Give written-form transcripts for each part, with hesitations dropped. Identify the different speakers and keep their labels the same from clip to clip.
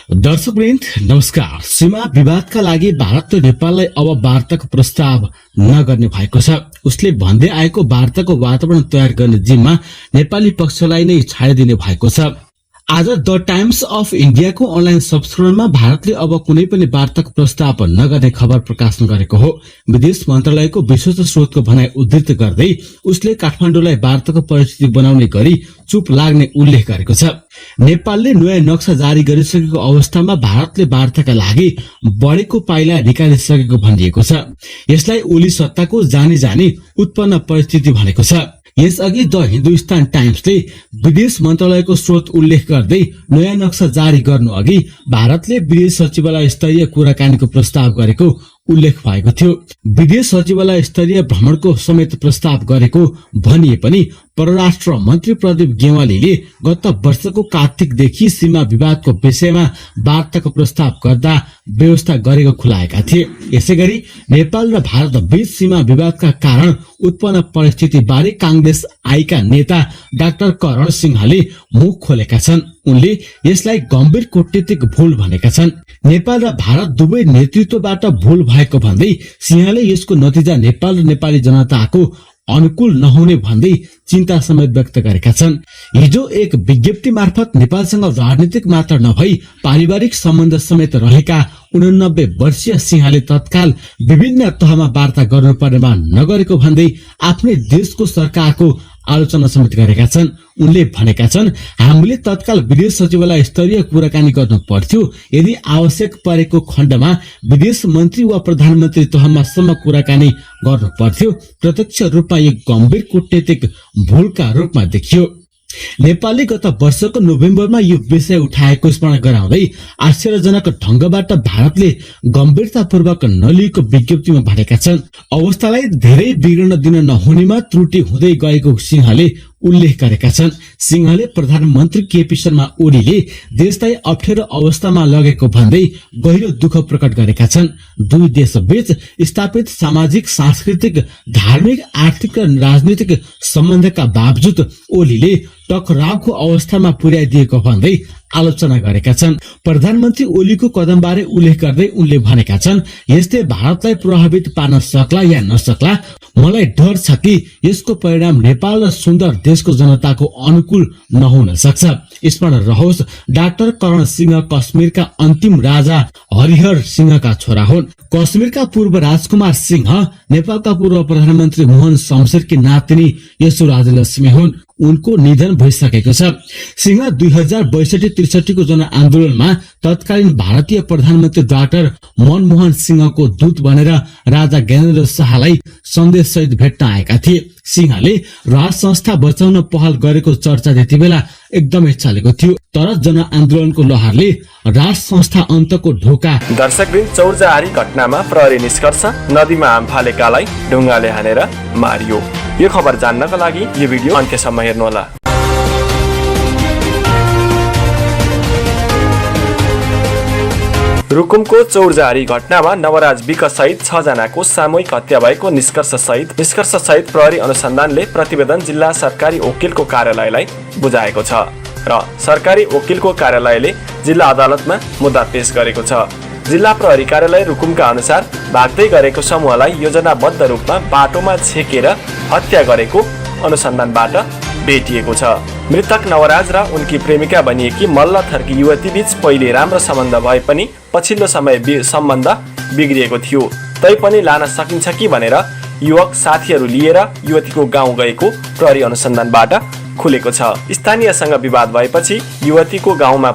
Speaker 1: दर्शकवृन्द नमस्कार। सीमा विवादका लागि भारतले नेपाललाई अब वार्ताको प्रस्ताव नगर्ने भएको छ। उसले भन्दै आएको वार्ताको वातावरण तयार गर्ने जिम्मा नेपाली पक्षलाई नै छाडिदिने भएको छ। आज द टाइम्स अफ इन्डियाको अनलाइन संस्करणमा भारतले अब कुनै पनि वार्ताको प्रस्ताव नगर्ने खबर प्रकाशन गरेको हो। विदेश मन्त्रालयको विश्वस्त स्रोतको भनाई उद्धृत गर्दै उसले काठमाडौँलाई वार्ताको परिस्थिति बनाउने गरी चुप लाग्ने उल्लेख गरेको छ। नेपालले नयाँ नक्सा जारी गरिसकेको अवस्थामा भारतले वार्ताका लागि बढेको पाइला निकालिसकेको भनिएको छ। यसलाई ओली सत्ताको जानी जानी उत्पन्न परिस्थिति भनेको छ। यसअघि द हिन्दुस्तान टाइम्सले विदेश मन्त्रालयको स्रोत उल्लेख गर्दै नयाँ नक्सा जारी गर्नु अघि भारतले विदेश सचिवालय स्तरीय कुराकानीको प्रस्ताव गरेको उल्लेख भएको थियो। विदेश सचिवालय स्तरीय भ्रमणको समेत प्रस्ताव गरेको भनिए पनि परराष्ट्र मन्त्री प्रदीप गेवालीले गत वर्षको कार्तिकदेखि सीमा विवादको विषयमा वार्ताको प्रस्ताव गर्दा व्यवस्था गरेको खुलाएका थिए। यसैगरी नेपाल र भारत बीच सीमा विवादका कारण उत्पन्न परिस्थिति बारे कांग्रेस आईका नेता डाक्टर करण सिंहले मुख खोलेका छन्। उनले यसलाई गम्भीर कूटनीतिक भूल भनेका छन्। नेपाल र भारत दुवै नेतृत्वबाट भूल भएको भन्दै सिंहले यसको नतिजा नेपाल र नेपाली जनताको अनुकूल नहुने भन्दै चिन्ता समेत व्यक्त गरेका छन्। हिजो एक विज्ञप्ति मार्फत नेपालसँग राजनीतिक मात्र नभई पारिवारिक सम्बन्ध समेत रहेका 89 वर्षीय सिंहले तत्काल विभिन्न तहमा वार्ता गर्नुपर्नेमा नगरेको भन्दै आफ्नै देशको सरकारको आलोचना समेत गरेका छन्। उनले भनेका छन्, हामीले तत्काल विदेश सचिवालय स्तरीय कुराकानी गर्नु पर्थ्यो। यदि आवश्यक परेको खण्डमा विदेश मन्त्री वा प्रधानमन्त्री तहमा सम्म कुराकानी गर्नु पर्थ्यो। प्रत्यक्ष रूपमा एक गम्भीर कूटनीतिक भूलका रूपमा देखियो। नेपालले गत वर्षको नोभेम्बरमा यो विषय उठाएको स्मरण गराउँदै आश्चर्यजनक ढंगबाट भारतले गम्भीरतापूर्वक नलिएको विज्ञप्तिमा भनेका छन्। अवस्थालाई धेरै बिग्रन दिन नहुनेमा त्रुटि हुँदै गएको सिंहले उल्लेख गरेका छन्। सिंहले प्रधानमन्त्री केपी शर्मा ओलीले देशलाई अप्ठ्यारो अवस्थामा लगेको भन्दै गहिरो दुःख प्रकट गरेका छन्। दुई देशबीच स्थापित सामाजिक, सांस्कृतिक, धार्मिक, आर्थिक र राजनीतिक सम्बन्धका बावजुद ओलीले टकरावको अवस्थामा पुर्याइदिएको भन्दै आलोचना गरेका छन्। प्रधानमन्त्री ओलीको कदमबारे उल्लेख गर्दै उनले भनेका छन्, यसले भारतलाई प्रभावित पार्न सक्ला या नसक्ला, मलाई डर छ कि यसको परिणाम नेपाल र सुन्दर देशको जनताको अनुकूल नहुन सक्छ। स्मरण रहोस्, डाक्टर करण सिंह कश्मीरका अन्तिम राजा हरिहर सिंहका छोरा हुन्। कश्मीरका पूर्व राजकुमार सिंह नेपालका पूर्व प्रधानमन्त्री मोहन शमशेरकी नातिनी यसो राजलक्ष्मी हुन्। उनको निधन भइसकेको छ। सिंह 2062-63 को जनआन्दोलनमा तत्कालीन भारतीय प्रधानमन्त्री डाक्टर मनमोहन सिंहको दूत बनेर राजा ज्ञानेन्द्र शाहलाई सन्देश सहित भेट्न आएका थिए। सिंहले राज संस्था बचाउन पहल गरेको चर्चा त्यति बेला एकदमै चलेको थियो, तर जनआन्दोलनको लहरले राज संस्था अन्तको ढोका।
Speaker 2: दर्शकवृन्द, चौरजाहारी घटनामा प्रहरी निष्कर्ष, नदीमा आम फालेकालाई ढुङ्गाले हानेर मारियो। यो खबर जान्नका लागि यो भिडियो अन्त्यसम्म हेर्नुहोला। रुकुमको चौरजाहारी घटनामा नवराज विक सहित 6 जनाको सामूहिक हत्या भएको निष्कर्ष सहित प्रहरी अनुसन्धानले प्रतिवेदन जिल्ला सरकारी वकिलको कार्यालयलाई बुझाएको छ र सरकारी वकिलको कार्यालयले जिल्ला अदालतमा मुद्दा पेश गरेको छ। जिल्ला प्रहरी कार्यालय रुकुमका अनुसार भाग्दै गरेको समूहलाई योजनाबद्ध रूपमा बाटोमा छेकेर हत्या गरेको अनुसन्धानबाट भेटिएको छ। मृतक नवराज र उनकी प्रेमिका बनिएकी मल्ल थर्की युवती बीच पहिले राम्रो सम्बन्ध भए पनि पछिल्लो समय सम्बन्ध बिग्रिएको थियो। तैपनि लान सकिन्छ कि भनेर युवक साथीहरू लिएर युवतीको गाउँ गएको प्रहरी अनुसन्धानबाट खुलेको छ। स्थानीयसँग विवाद भएपछि युवतीको गाउँमा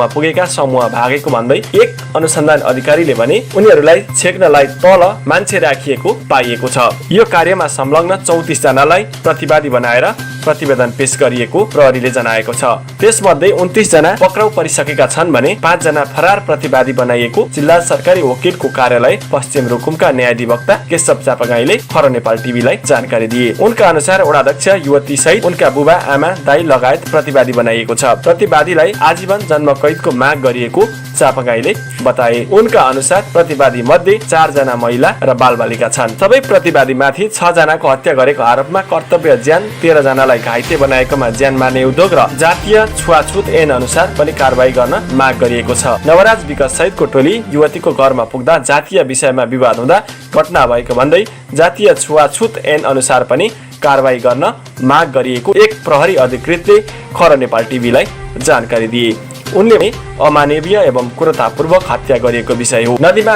Speaker 2: पुगेका समूह भागेको भन्दै एक अनुसन्धान अधिकारीले भने उनीहरूलाई छेक्नलाई तल मान्छे राखिएको पाइएको छ। यो कार्यमा संलग्न 34 जनालाई प्रतिवादी बनाएर प्रतिवेदन पेश गरिएको प्रहरीले जनाएको छ। त्यसमध्ये 29 जना पक्राउ परिसकेका छन् भने 5 जना फरार प्रतिवादी बनाइएको जिल्ला सरकारी वकिलको कार्यालय पश्चिम रुकुमका न्यायाधिवक्ता केशव चापागाईले खर नेपाल टिभीलाई जानकारी जानकारी दिए। उनका अनुसार वडाध्यक्ष युवती सहित उनका बुबा आमा दाई लगायत प्रतिवादी बनाइएको छ। प्रतिवादीलाई आजीवन जन्म कैदको माग गरिएको चापागाईले बताए। उनका अनुसार प्रतिवादी मध्ये 4 जना महिला र बालबालिका छन्। सबै प्रतिवादी माथि 6 जनाको हत्या गरेको आरोपमा कर्तव्य ज्यान, 13 जनालाई घाइते बनाएकोमा ज्यान मार्ने उद्योग र जातीय छुवाछुत ऐन अनुसार पनि कारबाही गर्न माग गरिएको छ। नवराज विकास सहितको टोली युवतीको घरमा पुग्दा जातीय विषयमा विवाद हुँदा घटना भएको भन्दै जातीय छुवाछुत ऐन अनुसार पनि कारबाही गर्न माग गरिएको एक प्रहरी अधिकृतले खर नेपाल टिभीलाई जानकारी दिए। उनले अमानवीय एवं क्रूरतापूर्वक हत्या गरिएको विषय हो। नदीमा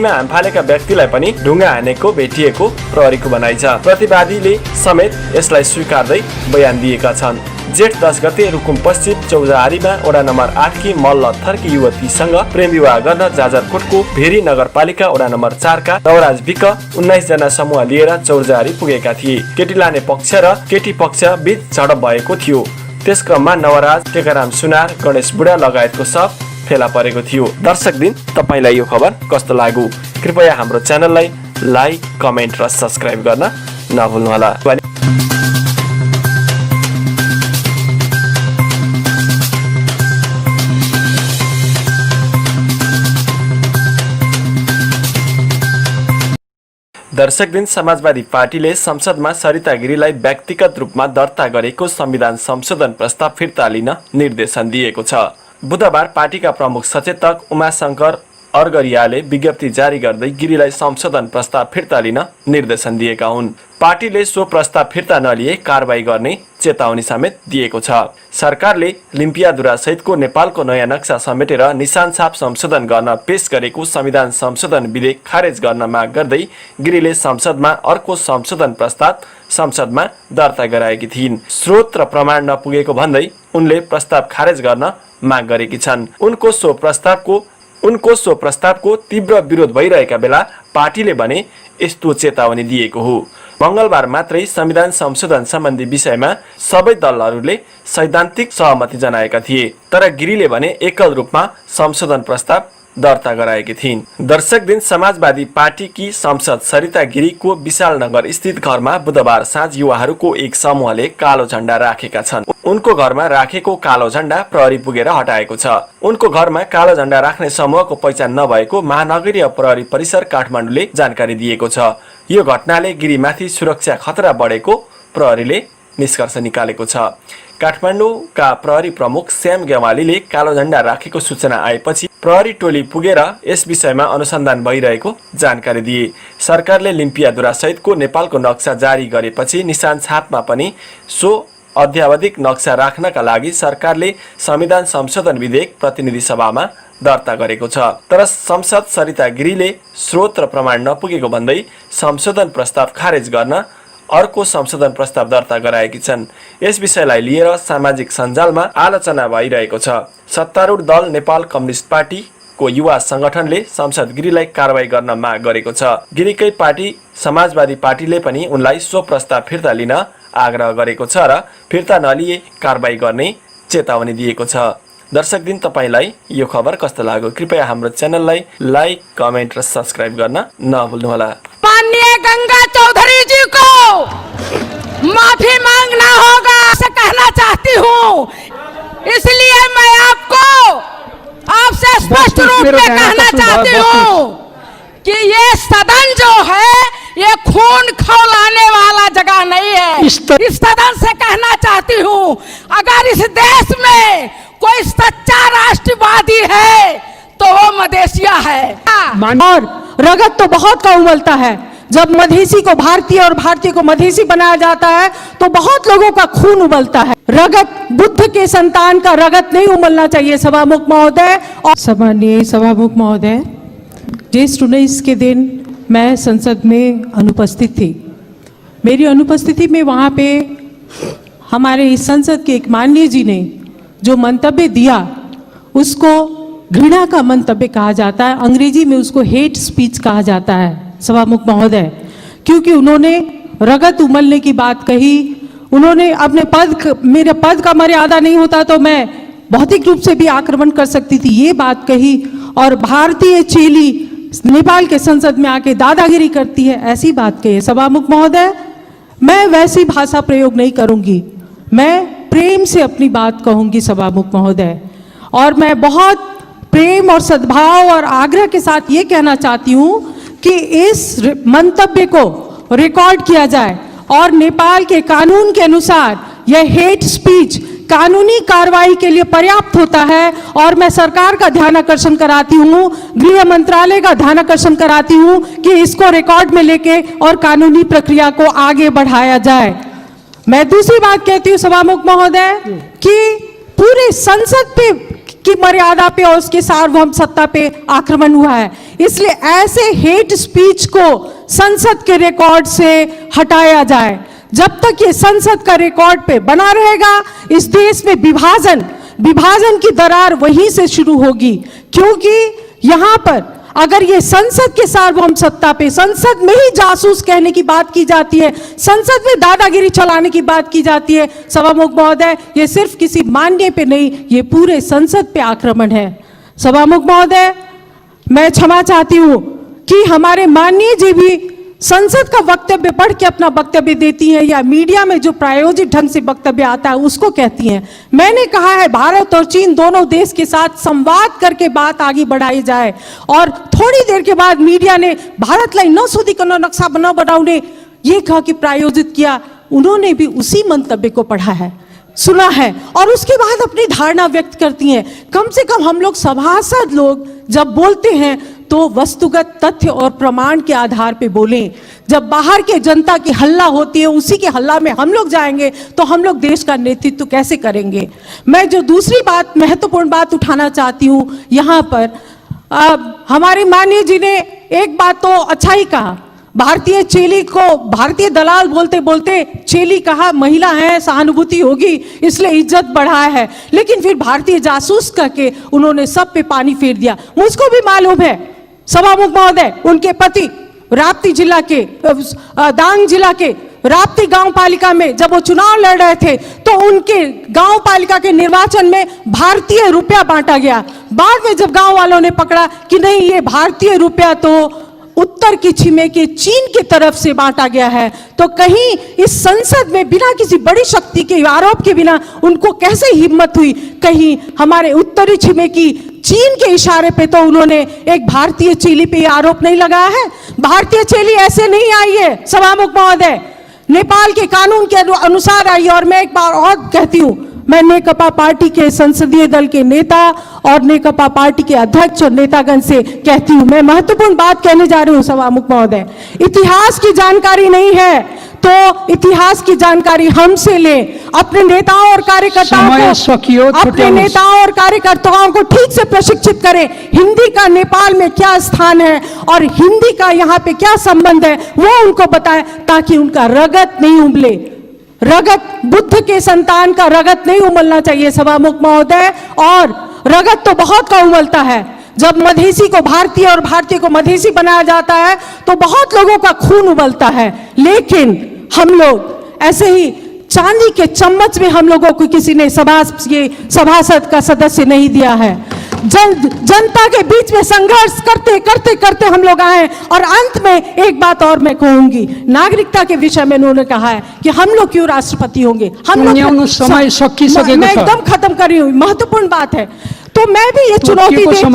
Speaker 2: हाम फालेका व्यक्तिलाई पनि ढुङ्गा हानेको भेटिएको प्रहरीको भनाइ छ। प्रतिवादीले समेत यसलाई स्वीकार्दै बयान दिएका छन्। जेठ 10 गते रुकुम पश्चिम चौजारीमा वडा नम्बर 8 की मल्ल थर्की युवतीसँग प्रेम विवाह गर्न जाजरकोटको भेरी नगरपालिका वडा नम्बर 4 का नवराज विक 19 जना समूह लिएर चौजारी पुगेका थिए। केटी लाने पक्ष र केटी पक्ष बीच झडप भएको थियो। त्यस क्रममा नवराज, टेकाराम सुनार, गणेश बुढा लगायतको सब फेला परेको थियो। दर्शकदिन, तपाईलाई यो खबर कस्तो लाग्यो? कृपया हाम्रो च्यानललाई लाइक, कमेन्ट र सब्स्क्राइब गर्न नभुल्नुहोला। दर्शकदिन, समाजवादी पार्टीले संसदमा सरिता गिरीलाई व्यक्तिगत रूपमा दर्ता गरेको संविधान संशोधन प्रस्ताव फिर्ता लिन निर्देशन दिएको छ। बुधबार पार्टीका प्रमुख सचेतक उमाशंकर अर्गरियाले विज्ञप्ति जारी गर्दै गिरीलाई संशोधन प्रस्ताव फिर्ता लिन निर्देशन दिएका हुन्। पार्टीले सो प्रस्ताव फिर्ता नलिए कारबाही गर्ने चेतावनी समेत दिएको छ। सरकारले लिम्पियाधुरा सहितको नेपालको नयाँ नक्सा समेटेर निशान छाप संशोधन गर्न पेश गरेको संविधान संशोधन विधेयक खारेज गर्न माग गर्दै गिरीले संसदमा अर्को संशोधन प्रस्ताव संसदमा दर्ता गराएकी थिइन्। स्रोत र प्रमाण नपुगेको भन्दै उनले प्रस्ताव खारेज गर्न माग गरेकी छन्। उनको सो प्रस्तावको तीव्र विरोध भइरहेका बेला पार्टीले भने यस्तो चेतावनी दिएको हो। मंगलबार मात्रै संविधान संशोधन सम्बन्धी विषयमा सबै दलहरूले सैद्धान्तिक सहमति जनाएका थिए, तर गिरीले भने एकल रूपमा संशोधन प्रस्ताव दर्ता गराएकी थिइन्। दर्शकदिन, समाजवादी पार्टीकी सांसद सरिता गिरीको विशालनगर स्थित घरमा बुधबार साँझ युवाहरूको एक समूहले कालो झण्डा राखेका छन्। उनको घरमा राखेको कालो झण्डा प्रहरी पुगेर हटाएको छ। उनको घरमा कालो झण्डा राख्ने समूहको पहिचान नभएको महानगरीय प्रहरी परिसर काठमाडौँले जानकारी दिएको छ। यो घटनाले गिरीमाथि सुरक्षा खतरा बढेको प्रहरीले निष्कर्ष निकालेको छ। काठमाडौँका प्रहरी प्रमुख श्याम गेवालीले कालो झण्डा राखेको सूचना आएपछि प्रहरी टोली पुगेर यस विषयमा अनुसन्धान भइरहेको जानकारी दिए। सरकारले लिम्पियाधुरा सहितको नेपालको नक्सा जारी गरेपछि निशान छापमा पनि सो अध्यावधिक नक्सा राख्नका लागि सरकारले संविधान संशोधन विधेयक प्रतिनिधि सभामा दर्ता गरेको छ। तर संसद सरिता गिरीले स्रोत र प्रमाण नपुगेको भन्दै संशोधन प्रस्ताव खारेज गर्न अर्को संशोधन प्रस्ताव दर्ता गराएकी छन्। यस विषयलाई लिएर सामाजिक सञ्जालमा आलोचना भइरहेको छ। सत्तारूढ दल नेपाल कम्युनिस्ट पार्टीको युवा संगठनले संसद गिरीलाई कारबाही गर्न माग गरेको छ। गिरीकै पार्टी समाजवादी पार्टीले पनि उनलाई सो प्रस्ताव फिर्ता लिन आग्रह गरेको छ र फिर्ता नलिए कारबाही गर्ने चेतावनी दिएको छ। दर्शकदिन, तपाईलाई यो खबर कस्तो लाग्यो? कृपया हाम्रो च्यानललाई लाइक, कमेन्ट र सब्स्क्राइब गर्न नभुल्नुहोला।
Speaker 3: माननीय गंगा चौधरी जी को माफी मांगना होगा ऐसा कहना चाहती हूँ। इसलिए मैं आपसे स्पष्ट रूप में कहना चाहती हूँ कि ये सदन जो है ये खून खौलाने वाला जगह नहीं है। इस सदन से कहना चाहती हूँ, अगर इस देश में कोई सच्चा राष्ट्रवादी है तो वो मधेसिया है।
Speaker 4: और रगत तो बहुत का उमलता है। जब मधेसी को भारतीय और भारतीय को मधेसी बनाया जाता है तो बहुत लोगों का खून उबलता है। रगत, बुद्ध के संतान का रगत नहीं उमलना चाहिए। सभामुख महोदय और सम्माननीय सभामुख महोदय, ज्येष्ठ 19 के दिन मैं संसद में अनुपस्थित थी। मेरी अनुपस्थिति में वहाँ पे हमारे इस संसद के एक माननीय जी ने जो मंतव्य दिया उसको घृणा का मंतव्य कहा जाता है। अंग्रेजी में उसको हेट स्पीच कहा जाता है सभामुख महोदय, क्योंकि उन्होंने रगत उमलने की बात कही। उन्होंने अपने मेरे पद का मर्यादा नहीं होता तो मैं भौतिक रूप से भी आक्रमण कर सकती थी, ये बात कही। और भारतीय चेली नेपाल के संसद में आके दादागिरी करती है, ऐसी बात कही सभामुख महोदय। मैं वैसी भाषा प्रयोग नहीं करूंगी, मैं प्रेम से अपनी बात कहूंगी सभामुख महोदय। और मैं बहुत प्रेम और सद्भाव और आग्रह के साथ ये कहना चाहती हूँ कि इस मंतव्य को रिकॉर्ड किया जाए और नेपाल के कानून के अनुसार यह हेट स्पीच कानूनी कार्रवाई के लिए पर्याप्त होता है। और मैं सरकार का ध्यान आकर्षण कराती हूँ, गृह मंत्रालय का ध्यान आकर्षण कराती हूँ कि इसको रिकॉर्ड में लेके और कानूनी प्रक्रिया को आगे बढ़ाया जाए। मैं दूसरी बात कहती हूँ सभामुख महोदय कि पूरे संसद पे की मर्यादा पे और उसके सार्वभौम सत्ता पे आक्रमण हुआ है, इसलिए ऐसे हेट स्पीच को संसद के रिकॉर्ड से हटाया जाए। जब तक ये संसद का रिकॉर्ड पे बना रहेगा, इस देश में विभाजन की दरार वहीं से शुरू होगी। क्योंकि यहाँ पर अगर ये संसद के सार्वभौम सत्ता पे, संसद में ही जासूस कहने की बात की जाती है, संसद में दादागिरी चलाने की बात की जाती है सभामुख महोदय, ये सिर्फ किसी माननीय पे नहीं, ये पूरे संसद पे आक्रमण है। सभामुख महोदय, मैं क्षमा चाहती हूँ कि हमारे माननीय जी भी संसद का वक्तव्य पढ़ के अपना वक्तव्य देती हैं या मीडिया में जो प्रायोजित ढंग से वक्तव्य आता है उसको कहती हैं। मैंने कहा है भारत और चीन दोनों देश के साथ संवाद करके बात आगे बढ़ाई जाए। और थोड़ी देर के बाद मीडिया ने भारतलाई नसोधिकन नक्शा बनाउने ये कहा कि प्रायोजित किया, उन्होंने भी उसी मंतव्य को पढ़ा है, सुना है और उसके बाद अपनी धारणा व्यक्त करती हैं। कम से कम हम लोग सभासद लोग जब बोलते हैं तो वस्तुगत तथ्य और प्रमाण के आधार पे बोलें। जब बाहर के जनता की हल्ला होती है, उसी के हल्ला में हम लोग जाएंगे तो हम लोग देश का नेतृत्व कैसे करेंगे। मैं जो दूसरी बात, महत्वपूर्ण बात उठाना चाहती हूँ यहाँ पर, हमारे माननीय जी ने एक बात तो अच्छा ही कहा, भारतीय चेली को भारतीय दलाल बोलते बोलते चेली कहा, महिला है सहानुभूति होगी इसलिए इज्जत बढ़ाया है, लेकिन फिर भारतीय जासूस करके उन्होंने सब पे पानी फेर दिया। मुझको भी मालूम है सभामुख महोदय, उनके पति राप्ती जिला के दांग जिला के राप्ती गांव पालिका में जब वो चुनाव लड़ रहे थे तो उनके गांव पालिका के निर्वाचन में भारतीय रुपया बांटा गया। बाद में जब गांव वालों ने पकड़ा कि नहीं ये भारतीय रुपया तो उत्तर की छिमेकी चीन की तरफ से बांटा गया है, तो कहीं इस संसद में बिना किसी बड़ी शक्ति के आरोप के बिना उनको कैसे हिम्मत हुई, कहीं हमारे उत्तरी छिमेकी चीन के इशारे पे तो उन्होंने एक भारतीय चेली पे आरोप नहीं लगाया है। भारतीय चेली ऐसे नहीं आई है सभामुख महोदय, नेपाल के कानून के अनुसार आई। और मैं एक बार और कहती हूँ, मैं नेकपा पार्टी के संसदीय दल के नेता और नेकपा पार्टी के अध्यक्ष और नेतागण से कहती हूँ, मैं महत्वपूर्ण बात कहने जा रही हूँ सभामुख महोदय। इतिहास की जानकारी नहीं है तो इतिहास की जानकारी हमसे ले, अपने नेताओं और कार्यकर्ताओं को ठीक से प्रशिक्षित करें। हिंदी का नेपाल में क्या स्थान है और हिंदी का यहाँ पे क्या संबंध है वो उनको बताएं, ताकि उनका रगत नहीं उबले। रगत, बुद्ध के संतान का रगत नहीं उमलना चाहिए सभामुख महोदय। और रगत तो बहुत का उमलता है, जब मधेसी को भारतीय और भारतीय को मधेसी बनाया जाता है तो बहुत लोगों का खून उबलता है, लेकिन हम लोग ऐसे ही चांदी के चम्मच में हम लोगों को किसी ने सभासद का सदस्य नहीं दिया है। जनता के बीच में संघर्ष करते करते करते हम लोग आए। और अंत में एक बात और मैं कहूंगी, नागरिकता के विषय में उन्होंने कहा है कि हम लोग क्यों राष्ट्रपति होंगे, हम लोग समय मैं एकदम खत्म कर रही हूँ, महत्वपूर्ण बात है। तो मैं भी ये चुनौती देती हूँ,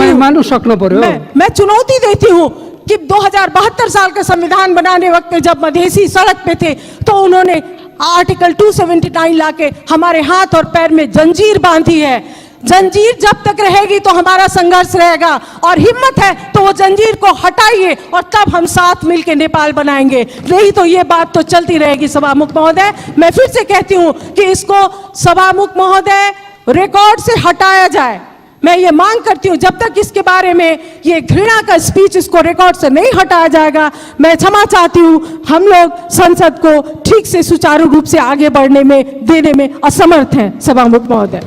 Speaker 4: मैं चुनौती देती हूँ कि 2072 साल का संविधान बनाने वक्त में जब मधेसी सड़क पे थे तो उन्होंने आर्टिकल 279 लाके हमारे हाथ और पैर में जंजीर बांधी है। जंजीर जब तक रहेगी तो हमारा संघर्ष रहेगा, और हिम्मत है तो वो जंजीर को हटाइए और तब हम साथ मिलकर नेपाल बनाएंगे, नहीं तो ये बात तो चलती रहेगी सभामुख महोदय। मैं फिर से कहती हूँ कि इसको सभामुख महोदय रिकॉर्ड से हटाया जाए। मैं ये मांग करती हूँ, जब तक इसके बारे में ये घृणा का स्पीच इसको रिकॉर्ड से नहीं हटाया जाएगा, मैं क्षमा चाहती हूँ, हम लोग संसद को ठीक से सुचारू रूप से आगे बढ़ने में देने में असमर्थ हैं सभामुख महोदय।